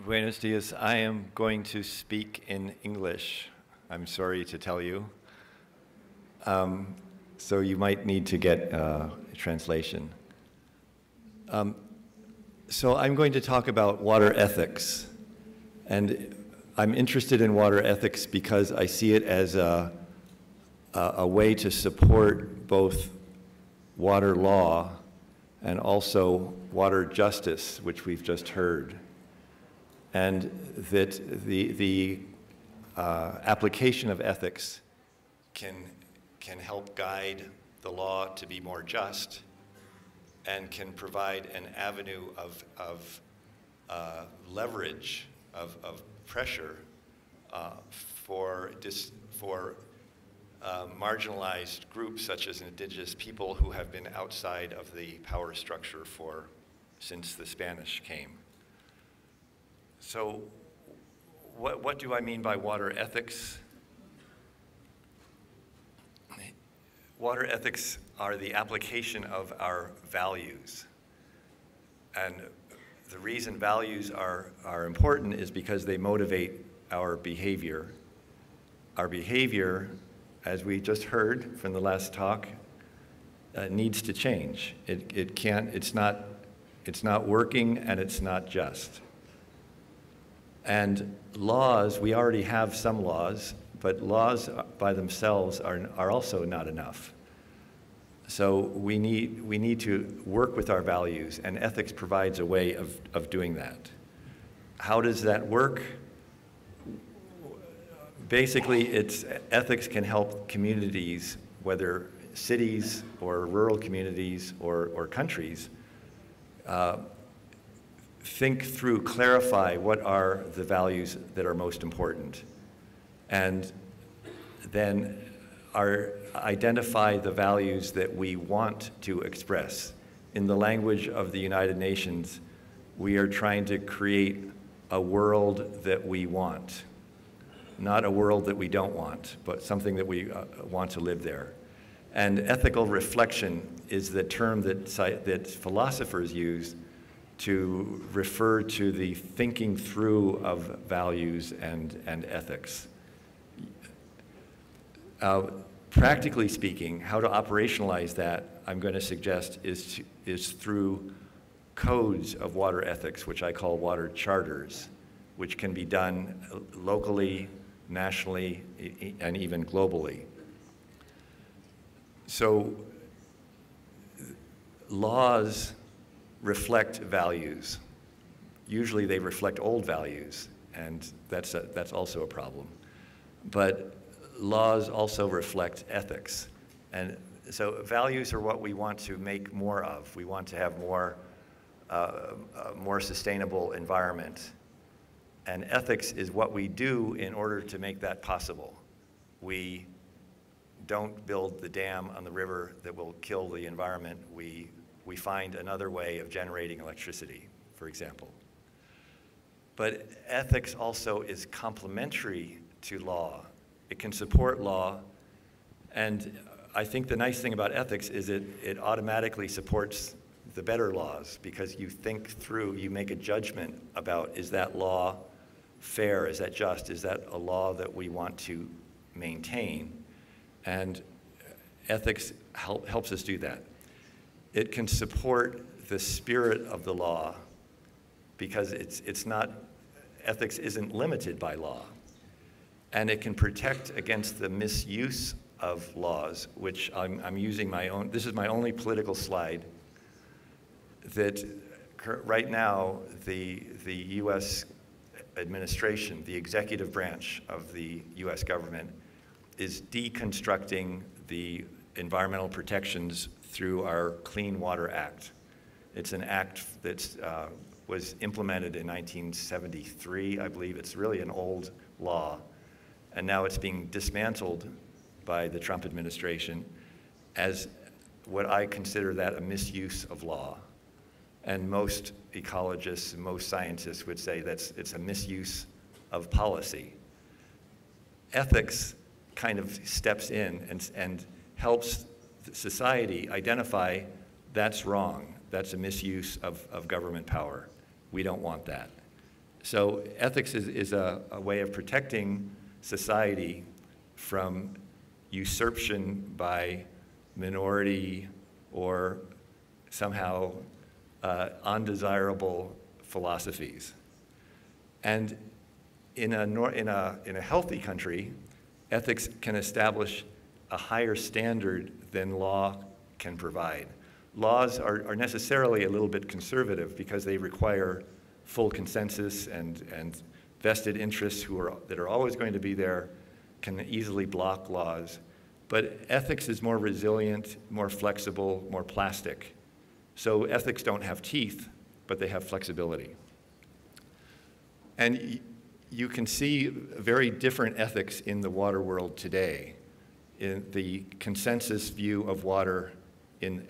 Buenos dias. I am going to speak in English, I'm sorry to tell you. So you might need to get a translation. So I'm going to talk about water ethics. And I'm interested in water ethics because I see it as a way to support both water law and also water justice, which we've just heard. And that the application of ethics can help guide the law to be more just and can provide an avenue of leverage, of pressure for marginalized groups such as indigenous people who have been outside of the power structure since the Spanish came. So what do I mean by water ethics? Water ethics are the application of our values. And the reason values are important is because they motivate our behavior. Our behavior, as we just heard from the last talk, needs to change. It's not working and it's not just. And laws, we already have some laws, but laws by themselves are also not enough. So we need to work with our values, and ethics provides a way of doing that. How does that work? Basically, ethics can help communities, whether cities or rural communities or countries, think through, clarify what are the values that are most important, and then identify the values that we want to express. In the language of the United Nations, we are trying to create a world that we want, not a world that we don't want, but something that we want to live there. And ethical reflection is the term that philosophers use to refer to the thinking through of values and ethics. Practically speaking, how to operationalize that, I'm going to suggest, is through codes of water ethics, which I call water charters, which can be done locally, nationally, and even globally. So laws reflect values. Usually they reflect old values, and that's also a problem. But laws also reflect ethics. And so values are what we want to make more of. We want to have a more sustainable environment. And ethics is what we do in order to make that possible. We don't build the dam on the river that will kill the environment. We find another way of generating electricity, for example. But ethics also is complementary to law. It can support law, and I think the nice thing about ethics is it automatically supports the better laws, because you think through, you make a judgment about, is that law fair, is that just, is that a law that we want to maintain? And ethics helps us do that. It can support the spirit of the law, because ethics isn't limited by law. And it can protect against the misuse of laws, which I'm using my own. This is my only political slide. That right now, the U.S. administration, the executive branch of the U.S. government, is deconstructing the environmental protections through our Clean Water Act. It's an act that was implemented in 1973, I believe. It's really an old law. And now it's being dismantled by the Trump administration as what I consider that a misuse of law. And most ecologists, most scientists would say it's a misuse of policy. Ethics kind of steps in and helps society identify that's wrong, that's a misuse of government power. We don't want that. So ethics is a way of protecting society from usurpation by minority or somehow undesirable philosophies. And in a healthy country, ethics can establish a higher standard than law can provide. Laws are necessarily a little bit conservative because they require full consensus, and vested interests that are always going to be there can easily block laws. But ethics is more resilient, more flexible, more plastic. So ethics don't have teeth, but they have flexibility. And you can see very different ethics in the water world today. In the consensus view of water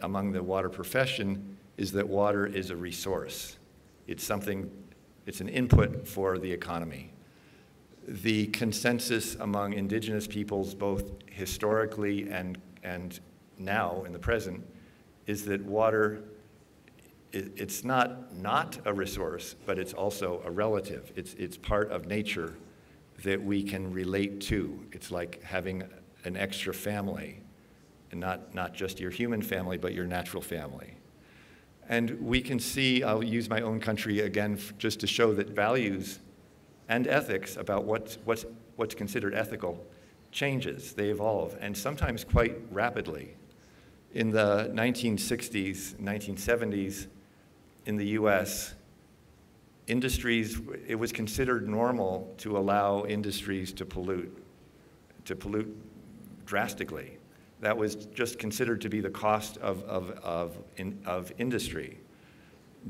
among the water profession is that water is a resource. It's an input for the economy. The consensus among indigenous peoples, both historically and now in the present, is that water, it's not a resource, but it's also a relative. It's part of nature that we can relate to. It's like having an extra family, and not just your human family, but your natural family. And we can see, I'll use my own country again just to show that values and ethics about what's considered ethical changes, they evolve, and sometimes quite rapidly. In the 1960s, 1970s, in the US, industries, it was considered normal to allow industries to pollute drastically. That was just considered to be the cost of industry.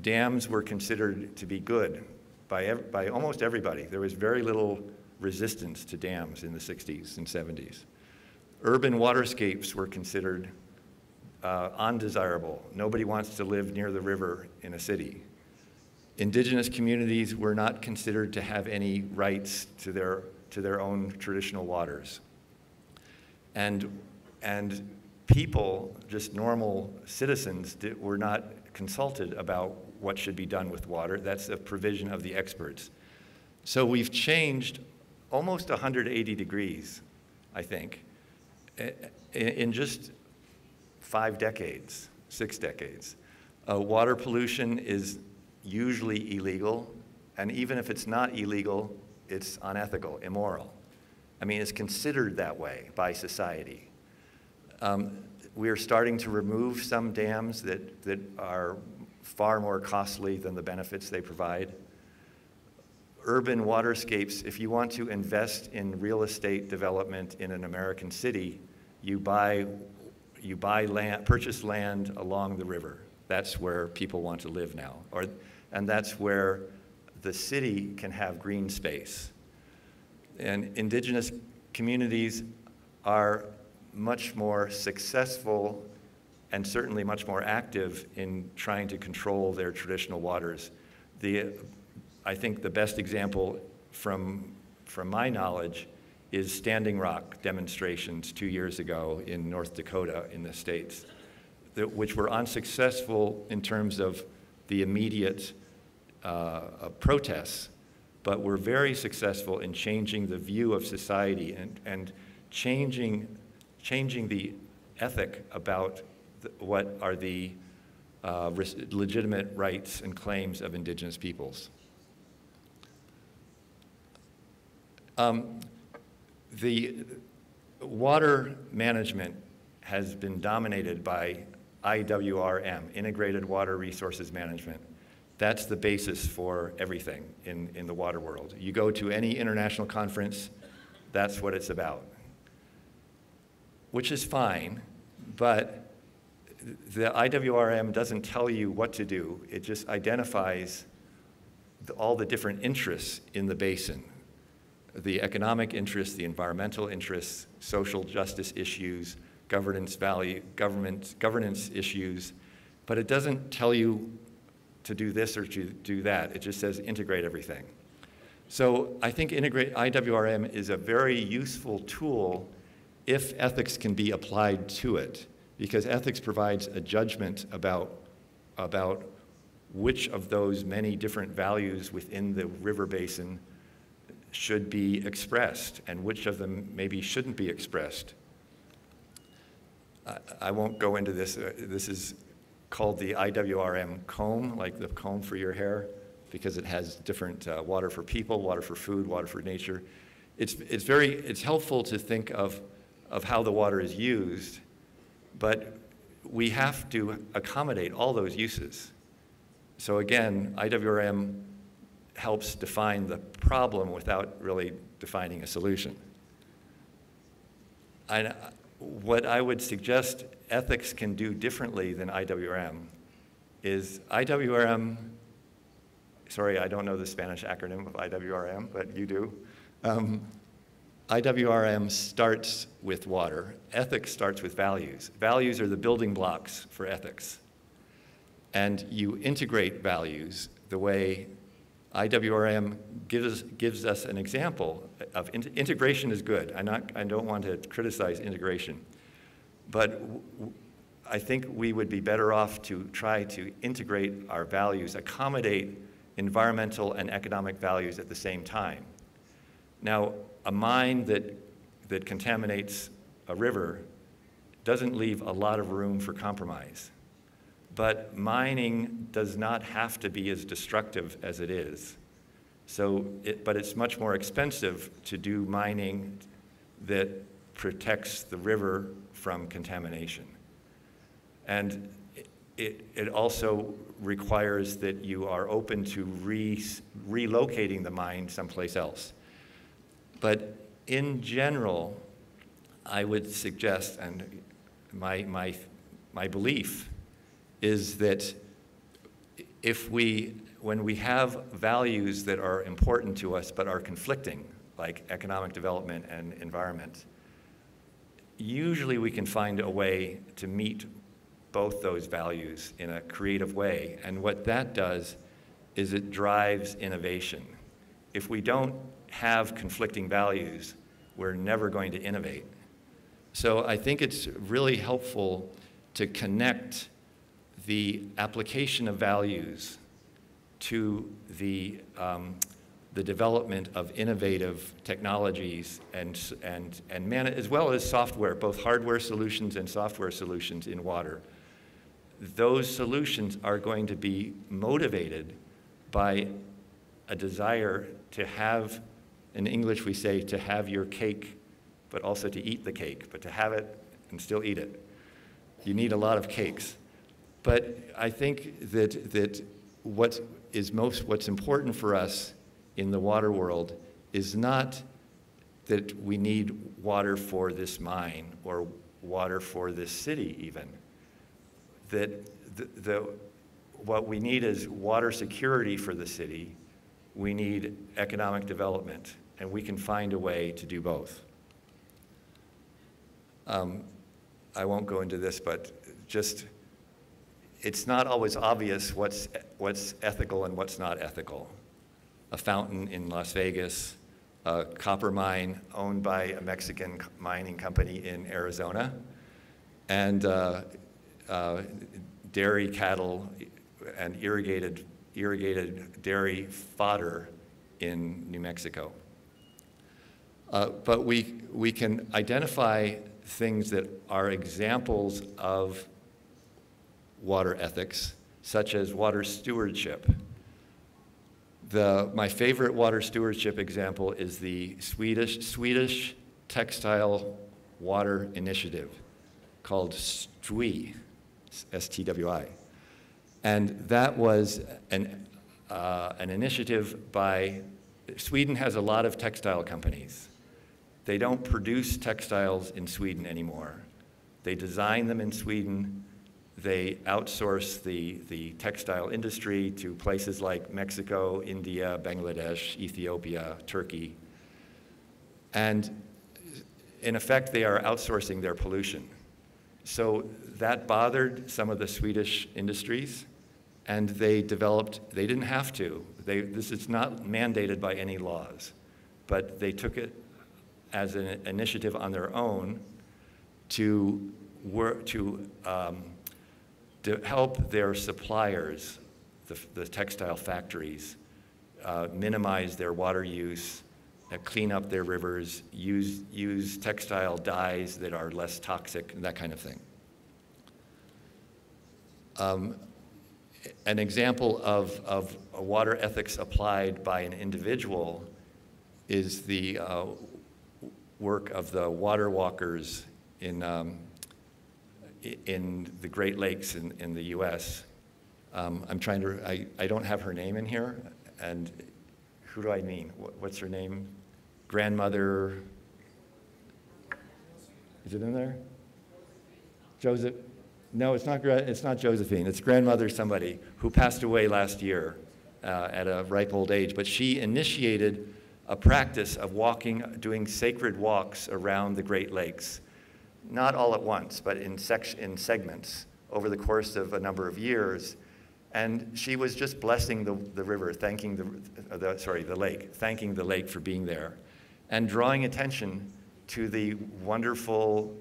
Dams were considered to be good by almost everybody. There was very little resistance to dams in the 60s and 70s. Urban waterscapes were considered undesirable. Nobody wants to live near the river in a city. Indigenous communities were not considered to have any rights to their own traditional waters. And people, just normal citizens, were not consulted about what should be done with water. That's a provision of the experts. So we've changed almost 180 degrees, I think, in just 5 decades, 6 decades. Water pollution is usually illegal, and even if it's not illegal, it's unethical, immoral. I mean, it's considered that way by society. We are starting to remove some dams that are far more costly than the benefits they provide. Urban waterscapes, if you want to invest in real estate development in an American city, you buy land, purchase land along the river. That's where people want to live now. And that's where the city can have green space. And indigenous communities are much more successful and certainly much more active in trying to control their traditional waters. I think the best example from my knowledge is Standing Rock demonstrations 2 years ago in North Dakota in the States, which were unsuccessful in terms of the immediate protests, but were very successful in changing the view of society and changing the ethic about what are the legitimate rights and claims of indigenous peoples. The water management has been dominated by IWRM, Integrated Water Resources Management. That's the basis for everything in the water world. You go to any international conference, that's what it's about, which is fine, but the IWRM doesn't tell you what to do. It just identifies all the different interests in the basin. The economic interests, the environmental interests, social justice issues, governance issues, but it doesn't tell you to do this or to do that. It just says integrate everything. So I think IWRM is a very useful tool if ethics can be applied to it, because ethics provides a judgment about which of those many different values within the river basin should be expressed and which of them maybe shouldn't be expressed. I won't go into this. This is called the Iwrm Comb, like the comb for your hair, because it has different water for people, water for food, water for nature. It's helpful to think of how the water is used, but we have to accommodate all those uses. So again, Iwrm helps define the problem without really defining a solution. What I would suggest ethics can do differently than Iwrm is Iwrm, sorry, I don't know the Spanish acronym of Iwrm, but you do. Iwrm starts with water. Ethics starts with values. Values are the building blocks for ethics. And you integrate values the way Iwrm gives us an example of integration is good. I don't want to criticize integration, but I think we would be better off to try to integrate our values, accommodate environmental and economic values at the same time. Now, a mine that contaminates a river doesn't leave a lot of room for compromise. But mining does not have to be as destructive as it is. But it's much more expensive to do mining that protects the river from contamination. And it also requires that you are open to relocating the mine someplace else. But in general, I would suggest, and my belief is that when we have values that are important to us but are conflicting, like economic development and environment, usually we can find a way to meet both those values in a creative way. And what that does is it drives innovation. If we don't have conflicting values, we're never going to innovate. So I think it's really helpful to connect the application of values to the development of innovative technologies as well as software, both hardware solutions and software solutions in water. Those solutions are going to be motivated by a desire to have, in English we say, to have your cake, but also to eat the cake, but to have it and still eat it. You need a lot of cakes. But I think that what's important for us in the water world is not that we need water for this mine or water for this city even. That what we need is water security for the city. We need economic development, and we can find a way to do both. I won't go into this, but just it's not always obvious what's ethical and what's not ethical. A fountain in Las Vegas, a copper mine owned by a Mexican mining company in Arizona, and dairy cattle and irrigated dairy fodder in New Mexico. But we can identify things that are examples of water ethics, such as water stewardship. My favorite water stewardship example is the Swedish textile water initiative called STWI, S-T-W-I. And that was an initiative by, Sweden has a lot of textile companies. They don't produce textiles in Sweden anymore. They design them in Sweden. They outsource the textile industry to places like Mexico, India, Bangladesh, Ethiopia, Turkey. And in effect, they are outsourcing their pollution. So that bothered some of the Swedish industries, and they didn't have to. This is not mandated by any laws, but they took it as an initiative on their own to work to help their suppliers, the textile factories minimize their water use, clean up their rivers, use textile dyes that are less toxic, that kind of thing. An example of a water ethics applied by an individual is the work of the water walkers in the Great Lakes in the U.S. I'm trying to, I don't have her name in here, and who do I mean? What's her name? Grandmother, is it in there? Joseph, no, it's not Josephine, it's grandmother somebody who passed away last year at a ripe old age, but she initiated a practice of doing sacred walks around the Great Lakes, not all at once, but in segments over the course of a number of years. And she was just blessing the river, thanking the lake, thanking the lake for being there, and drawing attention to the wonderful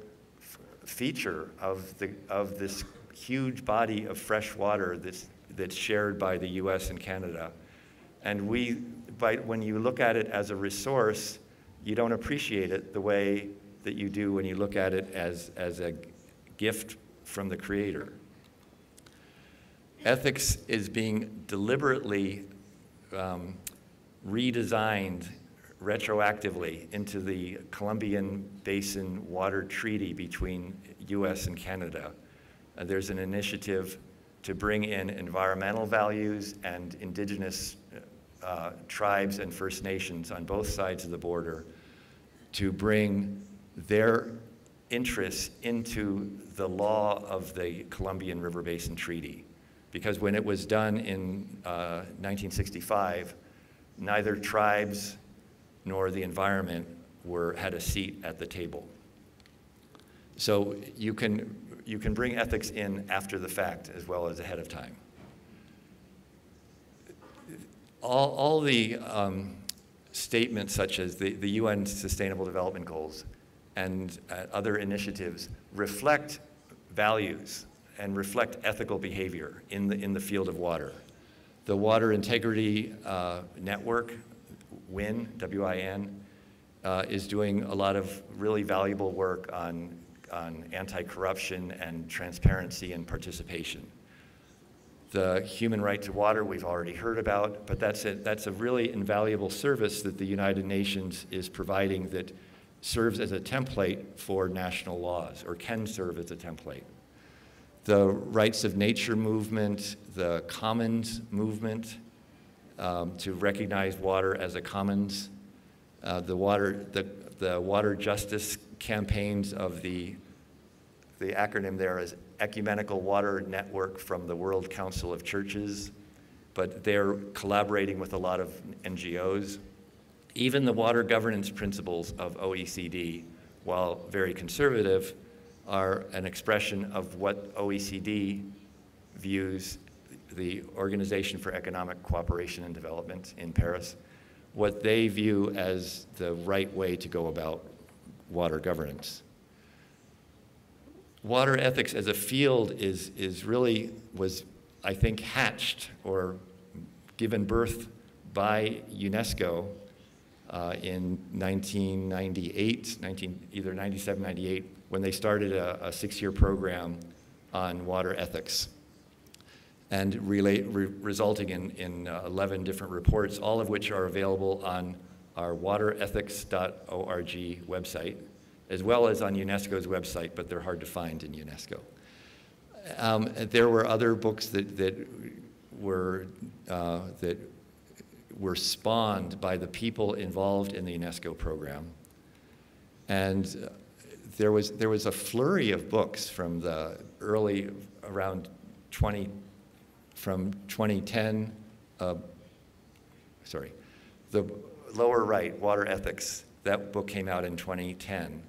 feature of this huge body of fresh water that's shared by the U.S. and Canada. And when you look at it as a resource, you don't appreciate it the way that you do when you look at it as a gift from the Creator. Ethics is being deliberately redesigned retroactively into the Columbian Basin Water Treaty between U.S. and Canada. There's an initiative to bring in environmental values and indigenous tribes and First Nations on both sides of the border to bring their interests into the law of the Columbian River Basin Treaty. Because when it was done in 1965, neither tribes nor the environment had a seat at the table. So you can bring ethics in after the fact as well as ahead of time. All the statements such as the UN Sustainable Development Goals and other initiatives reflect values and reflect ethical behavior in the field of water. The Water Integrity Network, WIN, W-I-N, is doing a lot of really valuable work on anti-corruption and transparency and participation. The human right to water we've already heard about, but that's a really invaluable service that the United Nations is providing that serves as a template for national laws, or can serve as a template. The rights of nature movement, the commons movement, to recognize water as a commons, the water justice campaigns of the acronym there is Ecumenical Water Network from the World Council of Churches, but they're collaborating with a lot of NGOs. Even the water governance principles of OECD, while very conservative, are an expression of what OECD views the Organization for Economic Cooperation and Development in Paris, what they view as the right way to go about water governance. Water ethics as a field was, I think, hatched or given birth by UNESCO in 1998, either 97, 98, when they started a 6-year program on water ethics, and resulting in 11 different reports, all of which are available on our waterethics.org website, as well as on UNESCO's website, but they're hard to find in UNESCO. There were other books that were spawned by the people involved in the UNESCO program, and there was a flurry of books from the early from 2010. The lower right, Water Ethics. That book came out in 2010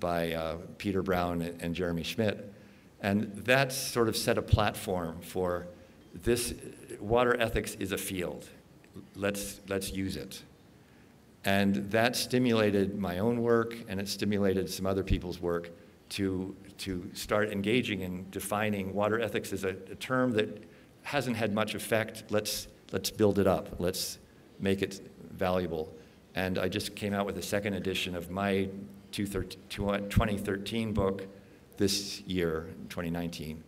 by Peter Brown and Jeremy Schmidt, and that sort of set a platform for this. Water ethics is a field. Let's use it. And that stimulated my own work, and it stimulated some other people's work to start engaging in defining water ethics as a term that hasn't had much effect. Let's build it up. Let's make it valuable. And I just came out with a second edition of my 2013 book this year, 2019.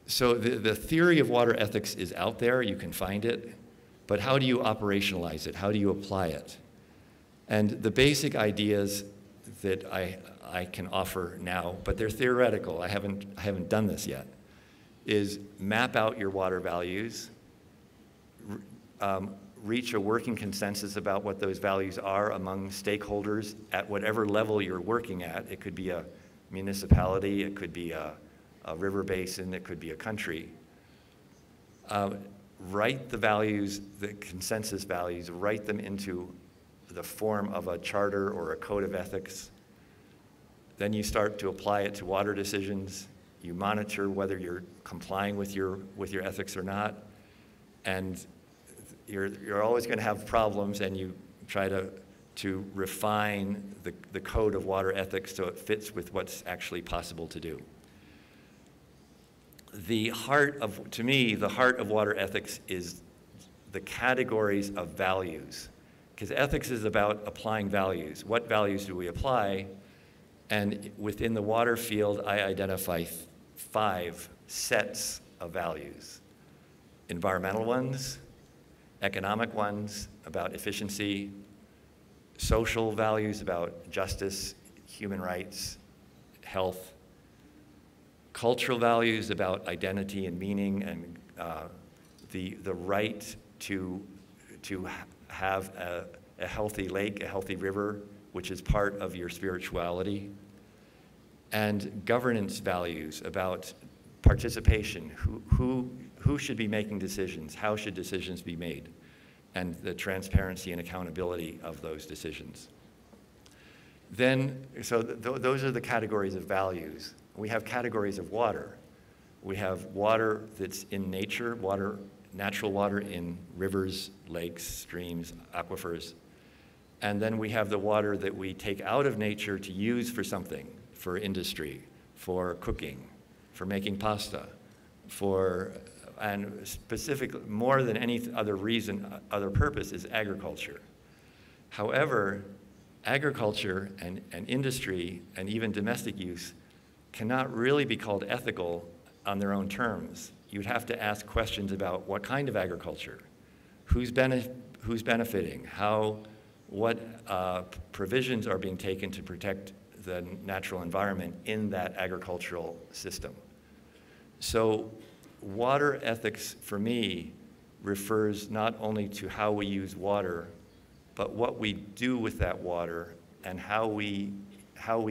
So the theory of water ethics is out there. You can find it. But how do you operationalize it? How do you apply it? And the basic ideas that I can offer now, but they're theoretical, I haven't done this yet, is map out your water values, reach a working consensus about what those values are among stakeholders at whatever level you're working at. It could be a municipality, it could be a river basin, it could be a country. Write the values, the consensus values, write them into the form of a charter or a code of ethics. Then you start to apply it to water decisions. You monitor whether you're complying with your ethics or not. And you're always going to have problems, and you try to refine the code of water ethics so it fits with what's actually possible to do. To me, the heart of water ethics is the categories of values. Because ethics is about applying values. What values do we apply? And within the water field, I identify 5 sets of values. Environmental ones, economic ones about efficiency, social values about justice, human rights, health, cultural values about identity and meaning, and the right to have a healthy lake, a healthy river, which is part of your spirituality, and governance values about participation, who should be making decisions, how should decisions be made, and the transparency and accountability of those decisions. Then, so those are the categories of values. We have categories of water. We have water that's in nature, natural water in rivers, lakes, streams, aquifers. And then we have the water that we take out of nature to use for something, for industry, for cooking, for making pasta, and specifically, more than any other purpose is agriculture. However, agriculture and industry and even domestic use cannot really be called ethical on their own terms. You'd have to ask questions about what kind of agriculture, who's benefiting, what provisions are being taken to protect the natural environment in that agricultural system. So water ethics, for me, refers not only to how we use water, but what we do with that water and how we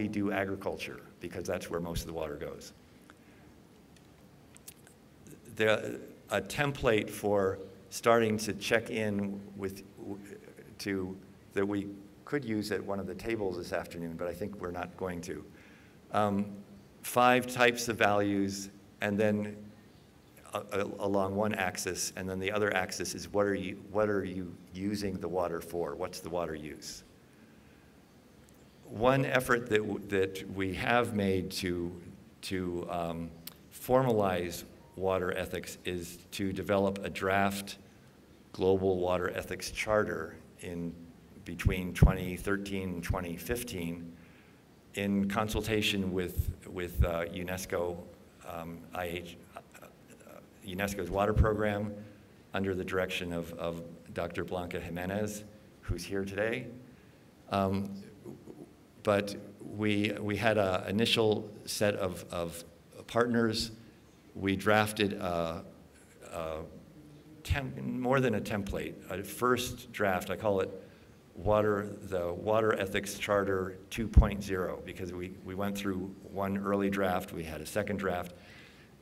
do agriculture, because that's where most of the water goes. A template for starting to check in that we could use at one of the tables this afternoon, but I think we're not going to. 5 types of values, and then along one axis, and then the other axis is what are you using the water for? What's the water use? One effort that we have made to formalize water ethics is to develop a draft global water ethics charter between 2013 and 2015 in consultation with UNESCO, UNESCO's water program under the direction of Dr. Blanca Jimenez, who's here today. But we had an initial set of partners. We drafted more than a template, a first draft. I call it the Water Ethics Charter 2.0, because we went through one early draft, we had a second draft.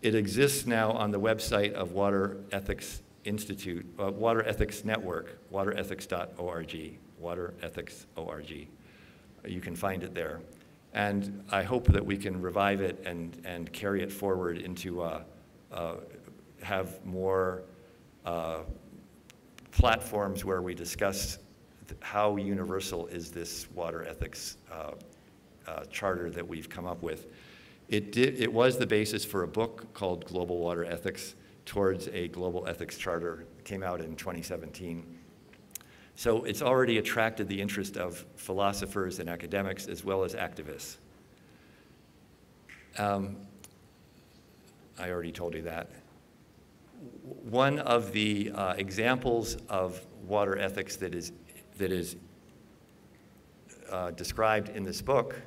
It exists now on the website of Water Ethics Institute, Water Ethics Network, waterethics.org, waterethics.org. You can find it there. And I hope that we can revive it and carry it forward into have more platforms where we discuss how universal is this water ethics charter that we've come up with. It was the basis for a book called Global Water Ethics Towards a Global Ethics Charter. It came out in 2017. So it's already attracted the interest of philosophers and academics as well as activists. I already told you that. One of the examples of water ethics that is described in this book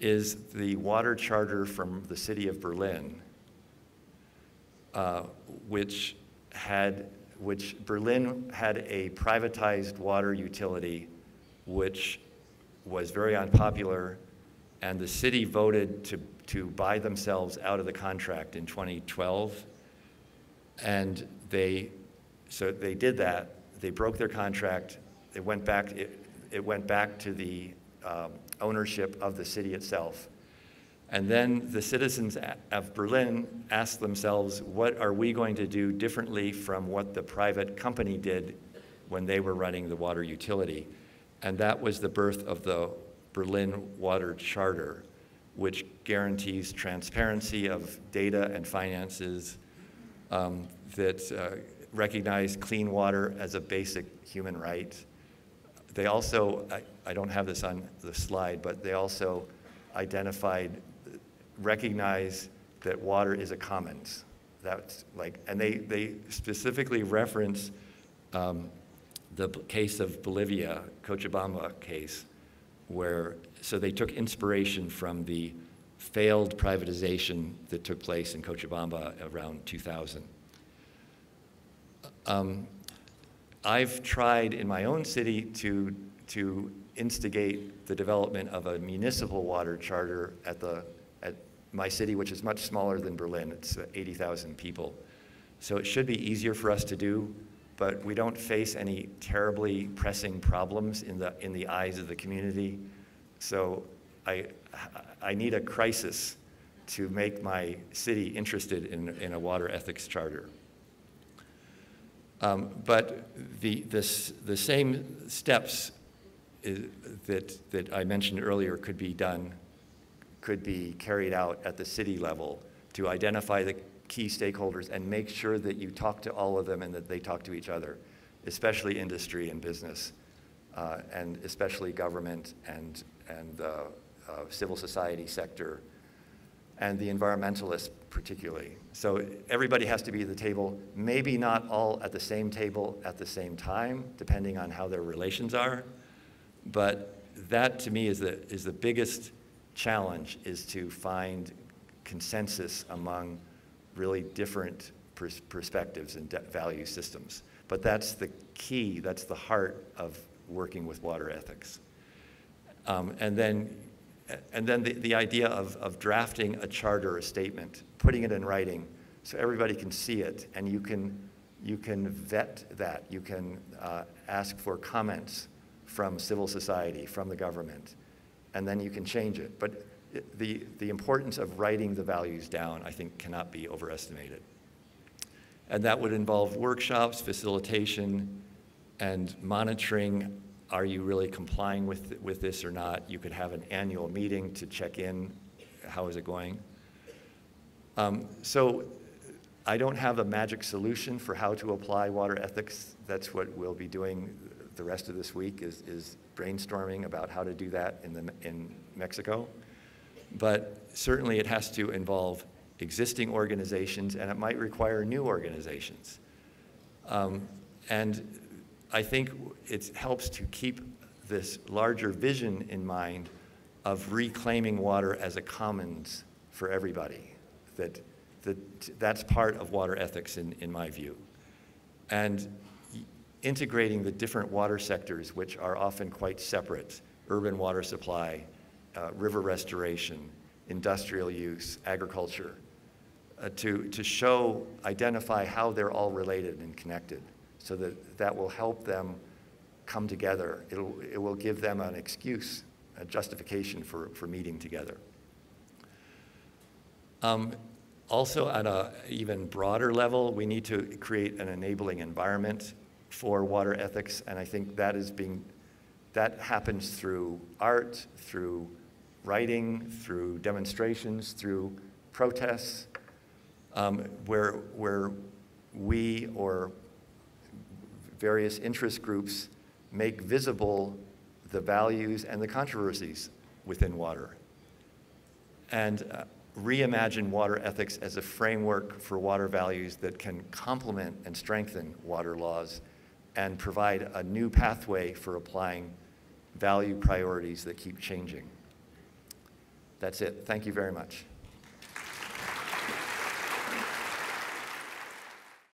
is the water charter from the city of Berlin, which Berlin had a privatized water utility which was very unpopular, and the city voted to buy themselves out of the contract in 2012. And so they did that. They broke their contract. It went back to the ownership of the city itself. And then the citizens of Berlin asked themselves, what are we going to do differently from what the private company did when they were running the water utility? And that was the birth of the Berlin Water Charter, which guarantees transparency of data and finances, that recognize clean water as a basic human right. They also, I don't have this on the slide, but they also recognize that water is a commons. That's and they specifically reference the case of Bolivia, Cochabamba case, so they took inspiration from the failed privatization that took place in Cochabamba around 2000. I've tried in my own city to instigate the development of a municipal water charter at my city, which is much smaller than Berlin. It's 80,000 people. So it should be easier for us to do, but we don't face any terribly pressing problems in the eyes of the community. So I need a crisis to make my city interested in a water ethics charter. But the same steps that I mentioned earlier could be carried out at the city level to identify the key stakeholders and make sure that you talk to all of them and that they talk to each other, especially industry and business, and especially government and the civil society sector, and the environmentalists particularly. So everybody has to be at the table, maybe not all at the same table at the same time, depending on how their relations are, but that to me is the biggest challenge, is to find consensus among really different perspectives and value systems. But that's the key, that's the heart of working with water ethics. And then the idea of drafting a charter, a statement, putting it in writing so everybody can see it, and you can vet that. You can ask for comments from civil society, from the government, and then you can change it. But the importance of writing the values down, I think, cannot be overestimated. And that would involve workshops, facilitation, and monitoring. Are you really complying with this or not? You could have an annual meeting to check in. How is it going? So I don't have a magic solution for how to apply water ethics. That's what we'll be doing the rest of this week, is brainstorming about how to do that in Mexico. But certainly it has to involve existing organizations, and it might require new organizations. And I think it helps to keep this larger vision in mind of reclaiming water as a commons for everybody. That's part of water ethics in my view. And integrating the different water sectors, which are often quite separate: urban water supply, river restoration, industrial use, agriculture, to identify how they're all related and connected, so that will help them come together. It will give them an excuse, a justification for meeting together. Also, at an even broader level, we need to create an enabling environment for water ethics, and I think that happens through art, through writing, through demonstrations, through protests, where we or various interest groups make visible the values and the controversies within water, and reimagine water ethics as a framework for water values that can complement and strengthen water laws and provide a new pathway for applying value priorities that keep changing. That's it. Thank you very much.